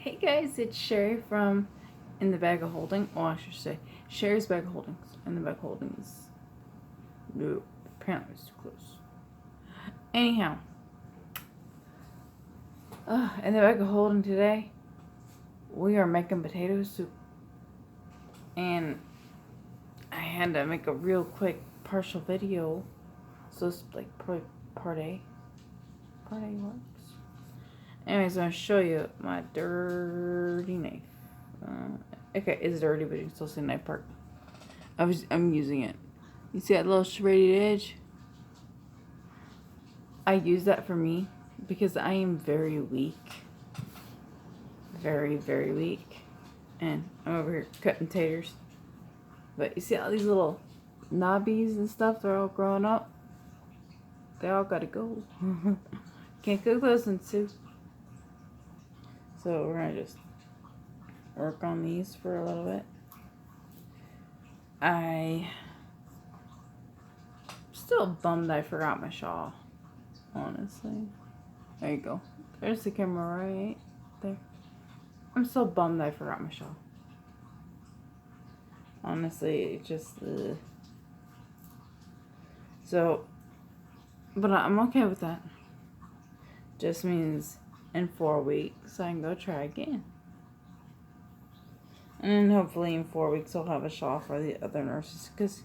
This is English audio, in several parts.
Hey guys, it's Sherry from In the Bag of Holding. Oh, I should say Sherry's Bag of Holdings. In the Bag of Holdings. No, apparently it's too close. Anyhow, in the Bag of Holding today, we are making potato soup. And I had to make a real quick partial video. So it's like probably part A. Part A works. Anyways, I'm going to show you my dirty knife. Okay, it's dirty, but you can still see the knife part. I'm using it. You see that little serrated edge? I use that for me because I am very weak. Very, very weak. And I'm over here cutting taters. But you see all these little knobbies and stuff? They're all growing up. They all gotta go. Can't cook those in soup. So we're gonna just work on these for a little bit. I'm still bummed I forgot my shawl. Honestly. There you go. There's the camera right there. I'm so bummed I forgot my shawl. Honestly, it just... So, but I'm okay with that. Just means in 4 weeks I can go try again. And then hopefully in 4 weeks I'll have a shawl for the other nurses. Because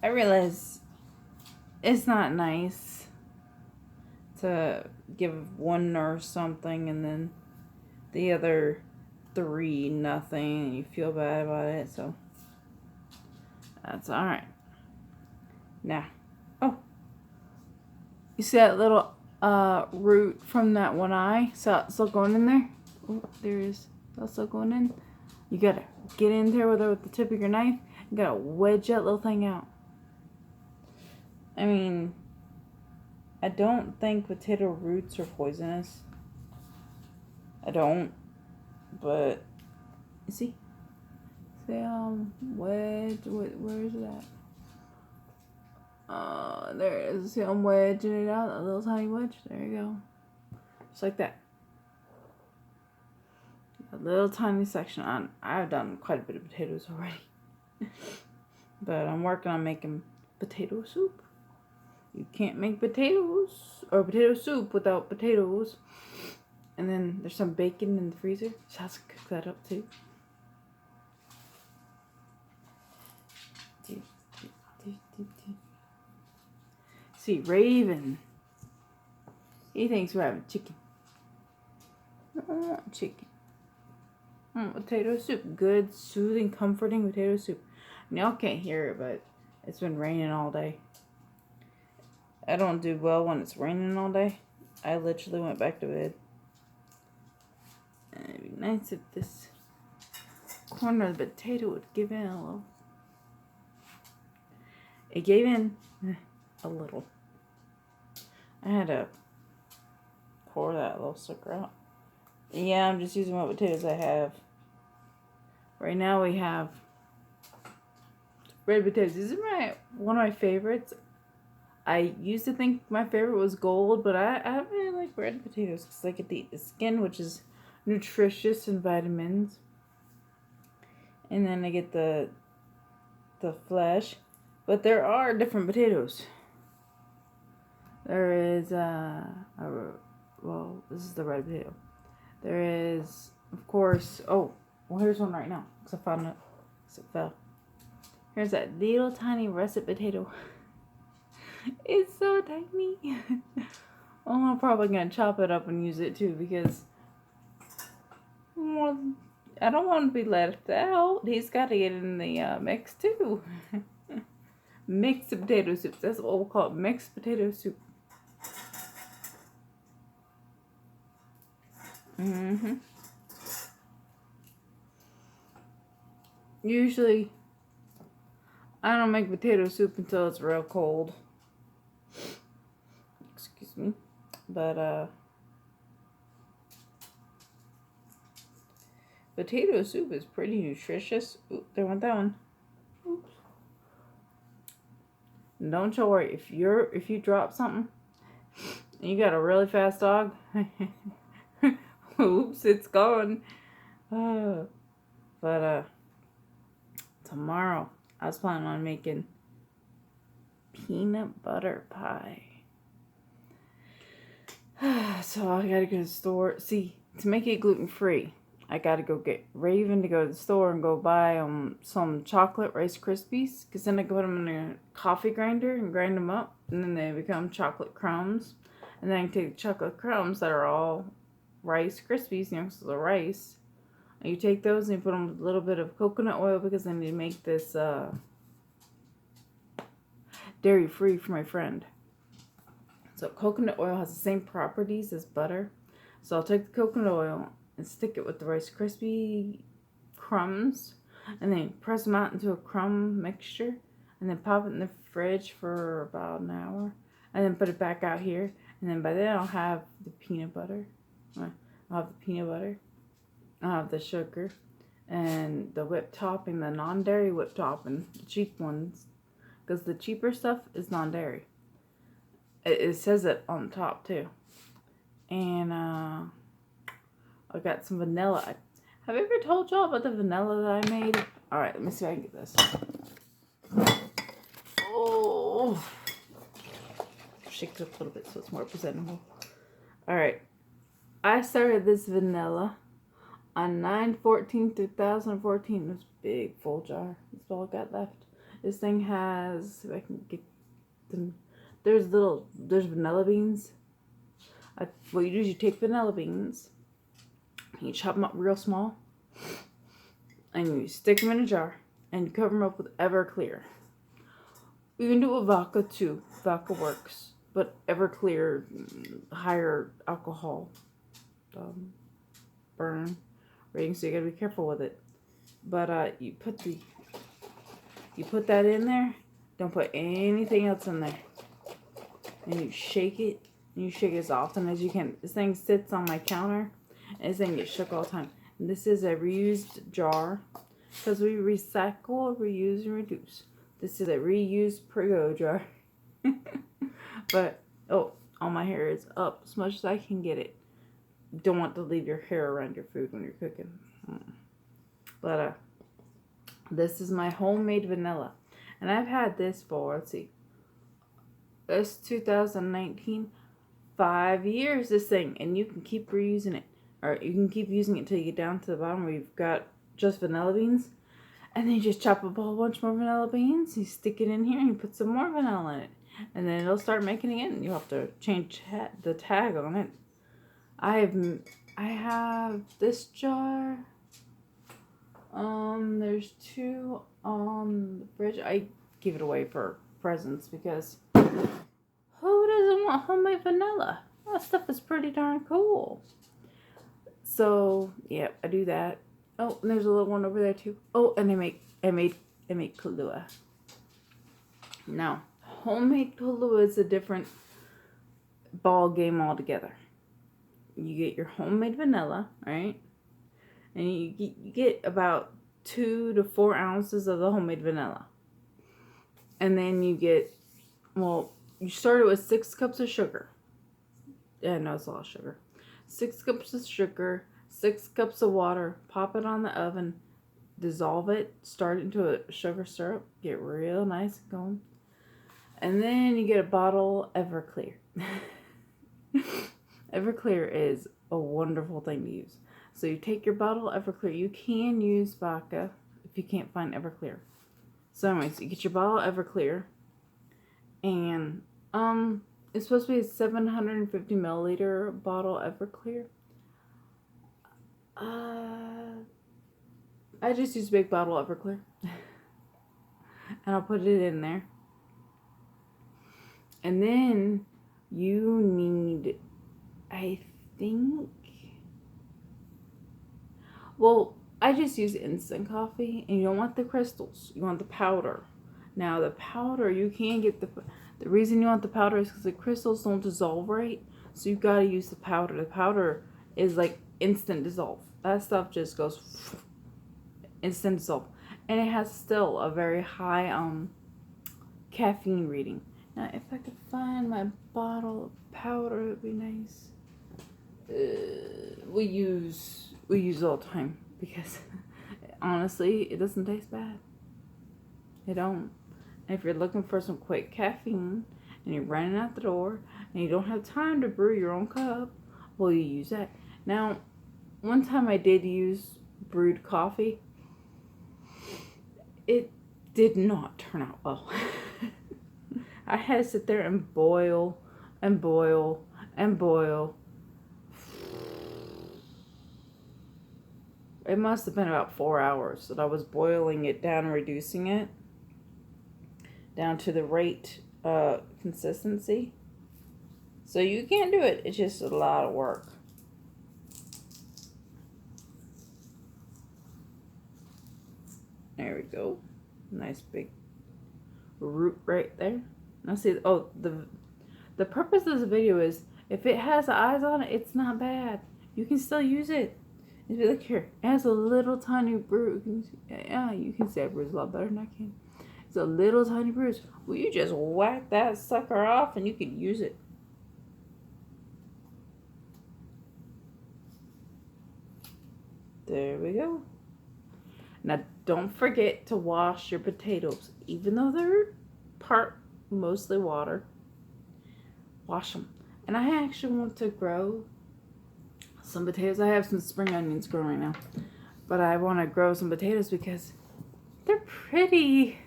I realize it's not nice to give one nurse something and then the other 3 nothing and you feel bad about it. So that's alright. Now, oh, you see that little root from that one eye? So still going in there? Oh, there it is. That's still going in. You gotta get in there with the tip of your knife. You gotta wedge that little thing out. I mean, I don't think potato roots are poisonous. I don't. But, you see? See, wedge, where is it at? There it is. See, I'm wedging it out, a little tiny wedge. There you go. Just like that. A little tiny section on. I've done quite a bit of potatoes already. But I'm working on making potato soup. You can't make potatoes or potato soup without potatoes. And then there's some bacon in the freezer. So I have to cook that up too. See, Raven. He thinks we're having chicken. I don't want chicken. I want potato soup. Good, soothing, comforting potato soup. Y'all can't hear it, but it's been raining all day. I don't do well when it's raining all day. I literally went back to bed. And it'd be nice if this corner of the potato would give in a little. It gave in a little. I had to pour that little sucker out. Yeah, I'm just using what potatoes I have. Right now we have red potatoes. These are one of my favorites. I used to think my favorite was gold, but I really like red potatoes because I get to eat the skin, which is nutritious and vitamins. And then I get the flesh. But there are different potatoes. There is, well, this is the red potato. There is, of course, oh, well, here's one right now, because I found it, because it fell. Here's that little tiny russet potato. It's so tiny. Well, I'm probably going to chop it up and use it too, because I don't want to be left out. He's got to get in the mix too. Mixed potato soup. That's what we'll call it. Mixed potato soup. Usually, I don't make potato soup until it's real cold. Excuse me. But, potato soup is pretty nutritious. Ooh, there went that one. Oops. Don't you worry, if you drop something and you got a really fast dog, Oops, it's gone. But tomorrow I was planning on making peanut butter pie. So I gotta go to the store. See, to make it gluten free, I gotta go get Raven to go to the store and go buy some chocolate Rice Krispies. Because then I can put them in a coffee grinder and grind them up. And then they become chocolate crumbs. And then I can take the chocolate crumbs that are all Rice Krispies, so the rice. And you take those and you put them with a little bit of coconut oil because I need to make this dairy free for my friend. So coconut oil has the same properties as butter. So I'll take the coconut oil and stick it with the Rice Krispie crumbs and then press them out into a crumb mixture and then pop it in the fridge for about an hour and then put it back out here. And then by then I'll have the peanut butter. I'll have the peanut butter. I'll have the sugar and the whipped topping, the non-dairy whipped topping, the cheap ones. Because the cheaper stuff is non-dairy. It says it on the top too. And I got some vanilla. Have I ever told y'all about the vanilla that I made? Alright, let me see if I can get this. Oh, shake it up a little bit so it's more presentable. Alright, I started this vanilla on 9/14/2014. This big full jar. That's all I got left. This thing has, if I can get them, there's vanilla beans. What you do is you take vanilla beans, and you chop them up real small, and you stick them in a jar, and you cover them up with Everclear. You can do it with vodka too. Vodka works, but Everclear, higher alcohol burn rating, so you gotta be careful with it. But you put that in there. Don't put anything else in there. And you shake it. And you shake it as often as you can. This thing sits on my counter. And this thing gets shook all the time. And this is a reused jar. Because we recycle, reuse, and reduce. This is a reused Prego jar. But, all my hair is up as much as I can get it. Don't want to leave your hair around your food when you're cooking. But, this is my homemade vanilla. And I've had this for, let's see. It's 2019. 5 years, this thing. And you can keep reusing it. Or you can keep using it until you get down to the bottom where you've got just vanilla beans. And then you just chop up a whole bunch more vanilla beans. You stick it in here and you put some more vanilla in it. And then it'll start making it again. You have to change the tag on it. I have this jar. There's 2 on the fridge. I give it away for presents because who doesn't want homemade vanilla? That stuff is pretty darn cool. So yeah, I do that. Oh, and there's a little one over there too. Oh, and I made Kahlua. Now, homemade Kahlua is a different ball game altogether. You get your homemade vanilla, right? And you get about 2 to 4 ounces of the homemade vanilla. And then you get, you start it with 6 cups of sugar. Yeah, no, it's a lot of sugar. 6 cups of sugar, 6 cups of water, pop it on the oven, dissolve it, start it into a sugar syrup, get real nice and going. And then you get a bottle of Everclear. Everclear is a wonderful thing to use. So you take your bottle of Everclear. You can use vodka if you can't find Everclear. So anyways, you get your bottle of Everclear. And it's supposed to be a 750 milliliter bottle of Everclear. I just use a big bottle of Everclear. And I'll put it in there. And then you need, I think, I just use instant coffee, and you don't want the crystals. You want the powder. Now, the powder, you can get the reason you want the powder is because the crystals don't dissolve right, so you gotta use the powder. The powder is like instant dissolve. That stuff just goes instant dissolve, and it has still a very high caffeine reading. Now, if I could find my bottle of powder, it would be nice. we use it all the time because honestly, it doesn't taste bad. It don't. And if you're looking for some quick caffeine and you're running out the door and you don't have time to brew your own cup, well, you use that. Now, one time I did use brewed coffee. It did not turn out well. I had to sit there and boil and boil and boil. It must have been about 4 hours that I was boiling it down, reducing it down to the right consistency. So you can do it. It's just a lot of work. There we go. Nice big root right there. Now see, oh, the purpose of this video is if it has eyes on it, it's not bad. You can still use it. Look here, it has a little tiny bruise. Yeah, you can see I bruise a lot better than I can. It's a little tiny bruise. Well, you just whack that sucker off and you can use it. There we go. Now, don't forget to wash your potatoes. Even though they're mostly water, wash them. And I actually want to grow some potatoes. I have some spring onions growing right now. But I want to grow some potatoes because they're pretty.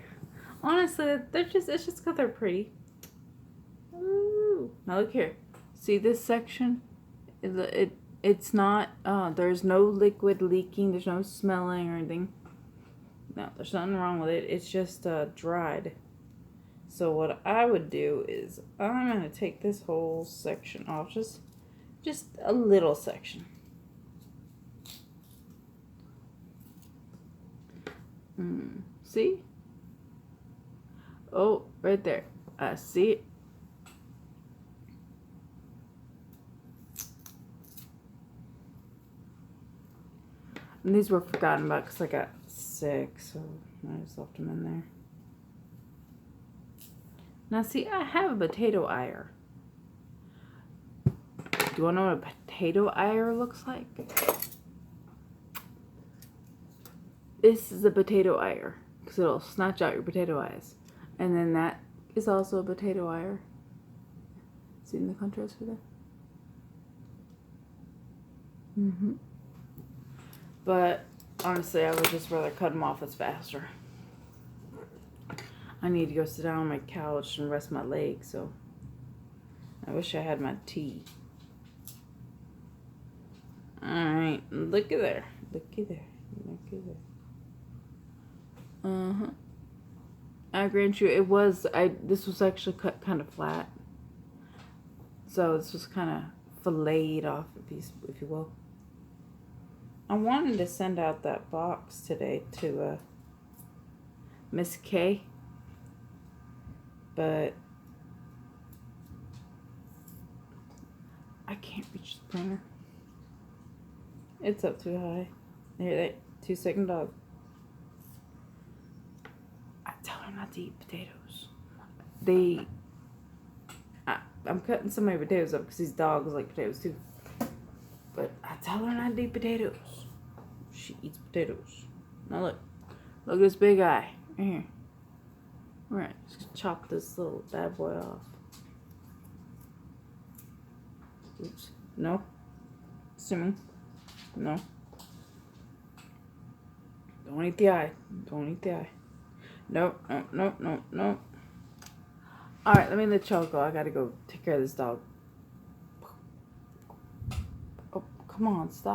Honestly, it's just because they're pretty. Ooh. Now look here. See this section? It's not, there's no liquid leaking. There's no smelling or anything. No, there's nothing wrong with it. It's just dried. So what I would do is I'm going to take this whole section off. Just a little section. See? Oh, right there. I see it. And these were forgotten about because I got sick, so I just left them in there. Now see, I have a potato ire. Do you want to know what a potato ire looks like? This is a potato ire because it'll snatch out your potato eyes. And then that is also a potato ire. See in the contrast for that? But honestly, I would just rather cut them off. It's faster. I need to go sit down on my couch and rest my legs, so I wish I had my tea. Alright, look at there. Look at there. Look at there. I grant you, this was actually cut kind of flat. So this was kind of filleted off, if you will. I wanted to send out that box today to Miss K, but I can't reach the printer. It's up too high. Hear that 2-second dog. I tell her not to eat potatoes. I'm cutting some of my potatoes up because these dogs like potatoes too. But I tell her not to eat potatoes. She eats potatoes. Now look. Look at this big eye. Right here. Alright, just chop this little bad boy off. Oops. No. Assuming. No. Don't eat the eye. Don't eat the eye. Nope. No. Alright, let me let y'all go. I gotta go take care of this dog. Oh, come on, stop.